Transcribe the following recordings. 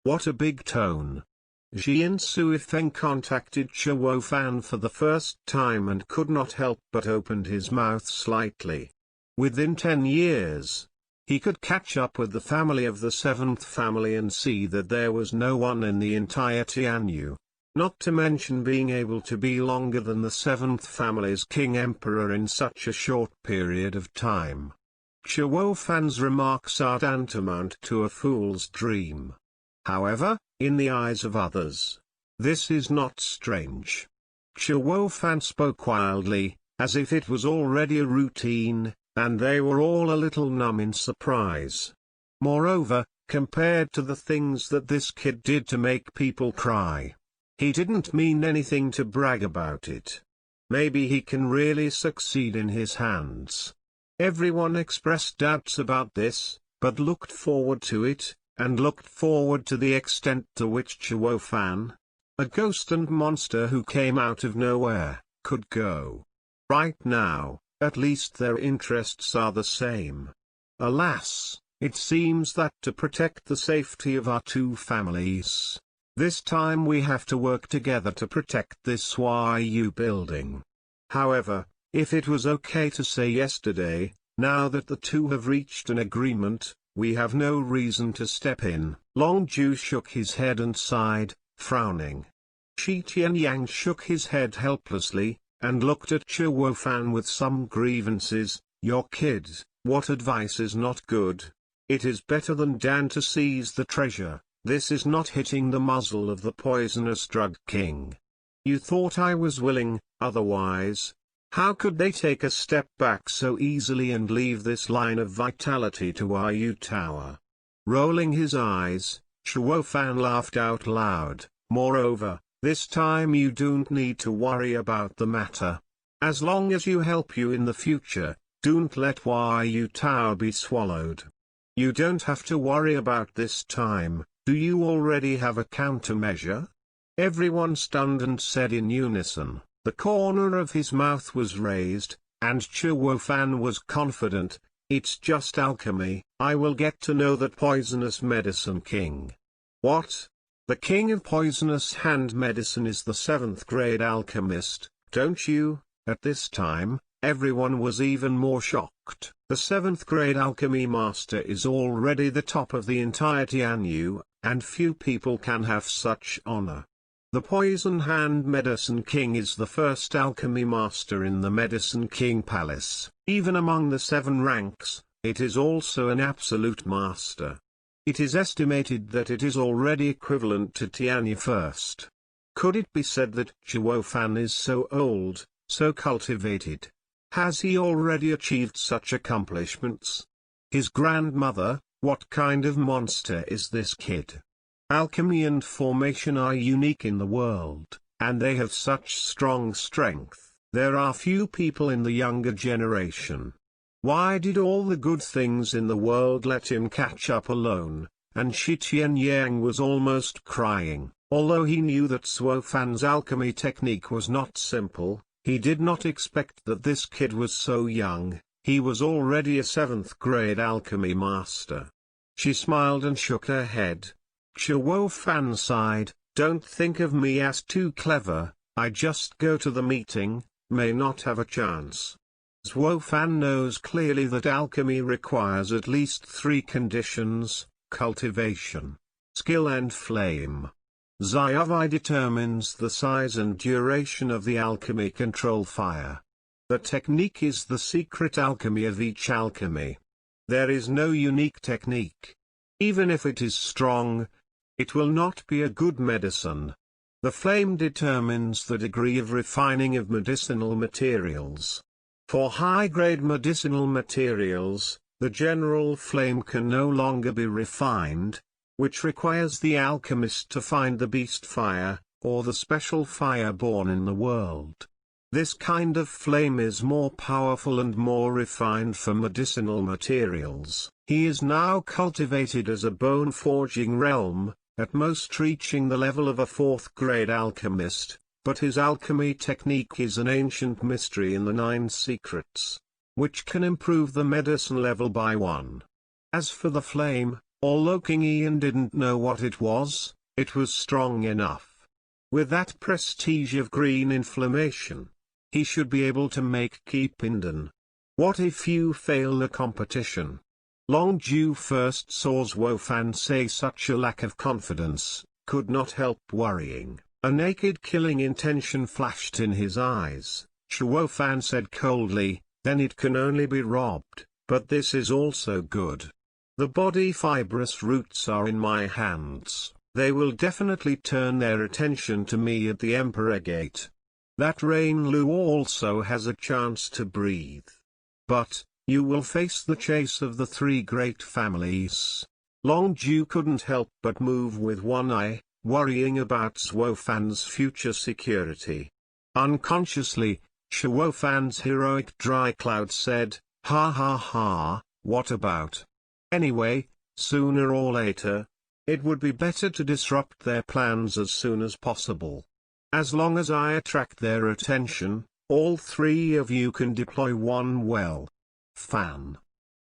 What a big tone. Zhuofan contacted Zhuofan for the first time and could not help but opened his mouth slightly. Within 10 years, he could catch up with the family of the 7th family and see that there was no one in the entire Tianyu, not to mention being able to be longer than the 7th family's king-emperor in such a short period of time. Zhuofan's remarks are tantamount to a fool's dream. However, in the eyes of others, this is not strange. Zhuofan spoke wildly, as if it was already a routine, and they were all a little numb in surprise. Moreover, compared to the things that this kid did to make people cry, he didn't mean anything to brag about it. Maybe he can really succeed in his hands. Everyone expressed doubts about this, but looked forward to it, and looked forward to the extent to which Zhuofan, a ghost and monster who came out of nowhere, could go. Right now, at least their interests are the same. Alas, it seems that to protect the safety of our two families, this time we have to work together to protect this Yu building. However, if it was okay to say yesterday, now that the two have reached an agreement, we have no reason to step in. Longju shook his head and sighed, frowning. Shi Tianyang shook his head helplessly, and looked at Zhuofan with some grievances. Your kid, what advice is not good? It is better than Dan to seize the treasure. This is not hitting the muzzle of the poisonous drug king. You thought I was willing, otherwise, how could they take a step back so easily and leave this line of vitality to Yu Tower? Rolling his eyes, Zhuofan laughed out loud. Moreover, this time you don't need to worry about the matter. As long as you help you in the future, don't let Yu Tower be swallowed. You don't have to worry about this time. Do you already have a countermeasure? Everyone stunned and said in unison. The corner of his mouth was raised, and Zhuofan was confident. It's just alchemy. I will get to know that poisonous medicine king. What? The king of poisonous hand medicine is the 7th grade alchemist, don't you? At this time, everyone was even more shocked. The 7th grade alchemy master is already the top of the entire Tianyu, and few people can have such honor. The Poison Hand Medicine King is the first alchemy master in the Medicine King Palace. Even among the 7 ranks, it is also an absolute master. It is estimated that it is already equivalent to Tianyu first. Could it be said that Zhuofan is so old, so cultivated? Has he already achieved such accomplishments? His grandmother, what kind of monster is this kid? Alchemy and formation are unique in the world, and they have such strong strength. There are few people in the younger generation. Why did all the good things in the world let him catch up alone? And Shi Tianyang was almost crying. Although he knew that Zhuofan's alchemy technique was not simple, he did not expect that this kid was so young. He was already a 7th grade alchemy master. She smiled and shook her head. Zhuofan sighed, don't think of me as too clever, I just go to the meeting, may not have a chance. Zhuofan knows clearly that alchemy requires at least 3 conditions: cultivation, skill and flame. Zhuofan determines the size and duration of the alchemy control fire. The technique is the secret alchemy of each alchemy. There is no unique technique. Even if it is strong, it will not be a good medicine. The flame determines the degree of refining of medicinal materials. For high-grade medicinal materials, the general flame can no longer be refined, which requires the alchemist to find the beast fire, or the special fire born in the world. This kind of flame is more powerful and more refined for medicinal materials. He is now cultivated as a bone-forging realm, at most reaching the level of a 4th grade alchemist, but his alchemy technique is an ancient mystery in the 9 secrets, which can improve the medicine level by 1. As for the flame, Although King Ian didn't know what it was strong enough. With that prestige of green inflammation, he should be able to make keep Inden. What if you fail the competition? Long Ju first saw Zhuofan say such a lack of confidence, could not help worrying. A naked killing intention flashed in his eyes. Zhuofan said coldly, then it can only be robbed, but this is also good. The body fibrous roots are in my hands, they will definitely turn their attention to me at the Emperor Gate. That Rain Lu also has a chance to breathe. But, you will face the chase of the three great families. Long Ju couldn't help but move with one eye, worrying about Zhuofan's future security. Unconsciously, Zhuofan's heroic dry cloud said, ha ha ha, what about? Anyway, sooner or later, it would be better to disrupt their plans as soon as possible. As long as I attract their attention, all three of you can deploy one fan.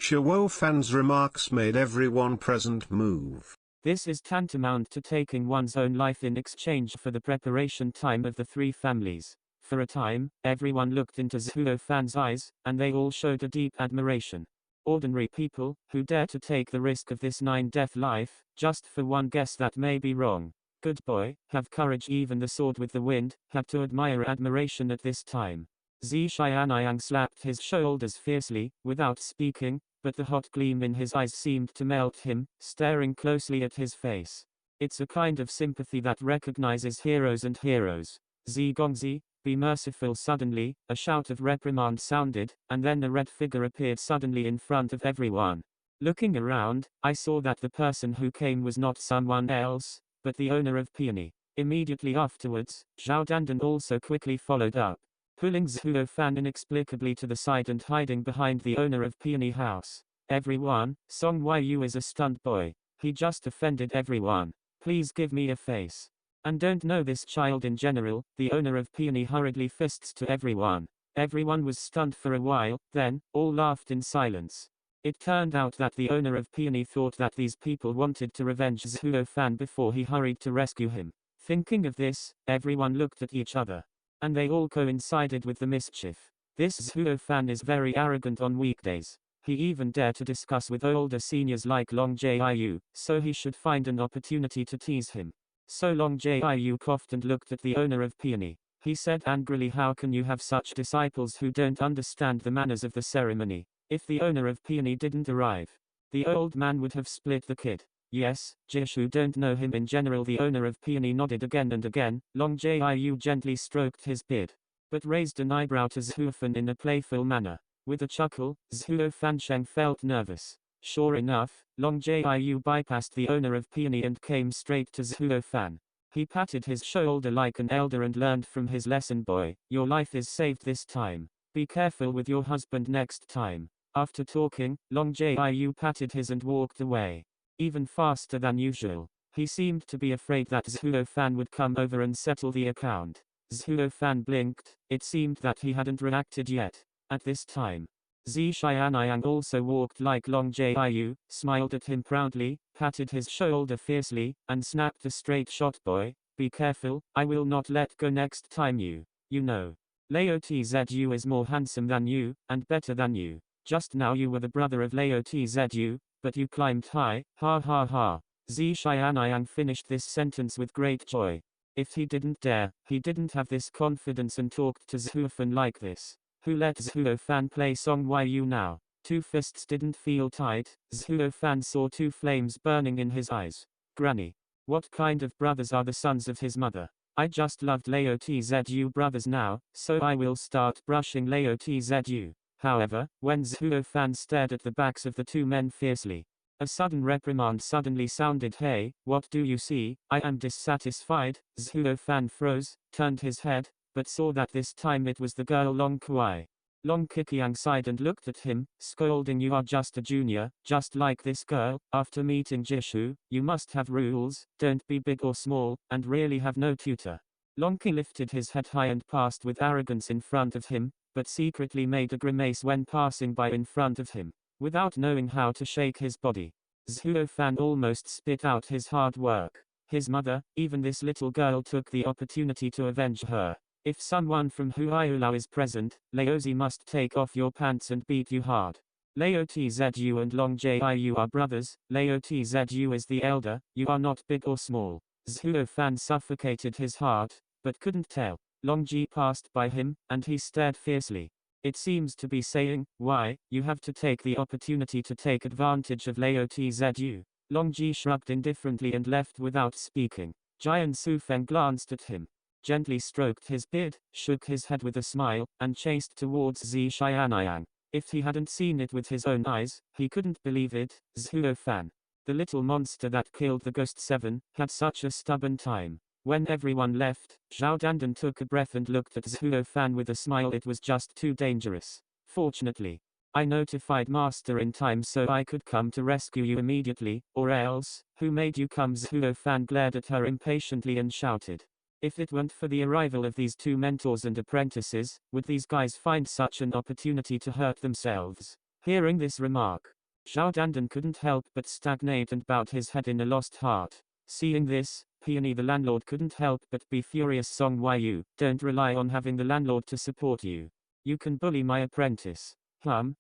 Zhuofan's remarks made everyone present move. This is tantamount to taking one's own life in exchange for the preparation time of the three families. For a time, everyone looked into Zhuofan's eyes, and they all showed a deep admiration. Ordinary people, who dare to take the risk of this 9-death life, just for one guess that may be wrong. Good boy, have courage, even the sword with the wind, had to admire admiration at this time. Zi Xianyang slapped his shoulders fiercely, without speaking, but the hot gleam in his eyes seemed to melt him, staring closely at his face. It's a kind of sympathy that recognizes heroes and heroes. Zi Gongzi, be merciful. Suddenly, a shout of reprimand sounded, and then a red figure appeared suddenly in front of everyone. Looking around, I saw that the person who came was not someone else, but the owner of Peony. Immediately afterwards, Zhao Dandan also quickly followed up, pulling Zhuofan inexplicably to the side and hiding behind the owner of Peony House. Everyone, Song Yu is a stunt boy. He just offended everyone. Please give me a face. And don't know this child in general. The owner of Peony hurriedly fists to everyone. Everyone was stunned for a while, then, all laughed in silence. It turned out that the owner of Peony thought that these people wanted to revenge Zhuofan before he hurried to rescue him. Thinking of this, everyone looked at each other. And they all coincided with the mischief. This Zhuofan is very arrogant on weekdays. He even dared to discuss with older seniors like Long Jiu, so he should find an opportunity to tease him. So Long Jiu coughed and looked at the owner of Peony. He said angrily, how can you have such disciples who don't understand the manners of the ceremony? If the owner of Peony didn't arrive, the old man would have split the kid. Yes, Jishu don't know him in general. The owner of Peony nodded again and again. Long Jiu gently stroked his beard, but raised an eyebrow to Zhuofan in a playful manner. With a chuckle, Zhuofan Sheng felt nervous. Sure enough, Long Jiu bypassed the owner of Peony and came straight to Zhuofan. He patted his shoulder like an elder and learned from his lesson. Boy, your life is saved this time. Be careful with your husband next time. After talking, Long Jiu patted his and walked away. Even faster than usual. He seemed to be afraid that Zhuofan would come over and settle the account. Zhuofan blinked. It seemed that he hadn't reacted yet. At this time, Zi Xianyang also walked like Long Jiu, smiled at him proudly, patted his shoulder fiercely, and snapped a straight shot. Boy, be careful, I will not let go next time. You know. Lao Tzu is more handsome than you, and better than you. Just now you were the brother of Lao Tzu, but you climbed high, ha ha ha. Zi Xianyang finished this sentence with great joy. If he didn't dare, he didn't have this confidence and talked to Zhuofan like this. Who let Zhuofan play Song Yu now? Two fists didn't feel tight. Zhuofan saw two flames burning in his eyes. Granny. What kind of brothers are the sons of his mother? I just loved Lao Tzu brothers now, so I will start brushing Lao Tzu. However, when Zhuofan stared at the backs of the two men fiercely, a sudden reprimand suddenly sounded. Hey, what do you see? I am dissatisfied. Zhuofan froze, turned his head, but saw that this time it was the girl Long Kuai. Long Qiqiang sighed and looked at him, scolding, you are just a junior, just like this girl. After meeting Jishu, you must have rules, don't be big or small, and really have no tutor. Long Qi lifted his head high and passed with arrogance in front of him, but secretly made a grimace when passing by in front of him, without knowing how to shake his body. Zhuofan almost spit out his hard work. His mother, even this little girl took the opportunity to avenge her. If someone from Huayulao is present, Laozi must take off your pants and beat you hard. Lao Tzu and Long Jiu are brothers. Lao Tzu is the elder, you are not big or small. Zhuofan suffocated his heart, but couldn't tell. Long Ji passed by him, and he stared fiercely. It seems to be saying, why, you have to take the opportunity to take advantage of Lao Tzu. Long Ji shrugged indifferently and left without speaking. Jian Sufeng glanced at him, gently stroked his beard, shook his head with a smile, and chased towards Zi Xianyang. If he hadn't seen it with his own eyes, he couldn't believe it. Zhuofan, the little monster that killed the Ghost 7, had such a stubborn time. When everyone left, Zhao Dandan took a breath and looked at Zhuofan with a smile. It was just too dangerous. Fortunately, I notified Master in time so I could come to rescue you immediately, or else, who made you come? Zhuofan glared at her impatiently and shouted. If it weren't for the arrival of these two mentors and apprentices, would these guys find such an opportunity to hurt themselves? Hearing this remark, Zhao Dandan couldn't help but stagnate and bowed his head in a lost heart. Seeing this, Peony the landlord couldn't help but be furious. Song Yu, don't rely on having the landlord to support you. You can bully my apprentice.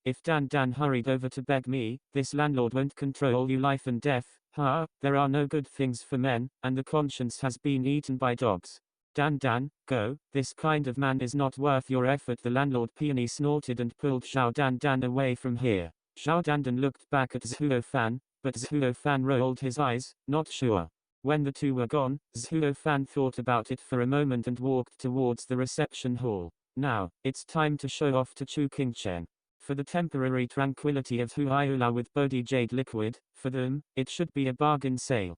If Dan Dan hurried over to beg me, this landlord won't control you life and death. There are no good things for men, and the conscience has been eaten by dogs. Dan Dan, go, this kind of man is not worth your effort. The landlord Peony snorted and pulled Zhao Dan Dan away from here. Zhao Dandan looked back at Zhuofan, but Zhuofan rolled his eyes, not sure. When the two were gone, Zhuofan thought about it for a moment and walked towards the reception hall. Now, it's time to show off to Chu Qingchen. For the temporary tranquility of Huayula with Bodhi Jade Liquid, for them, it should be a bargain sale.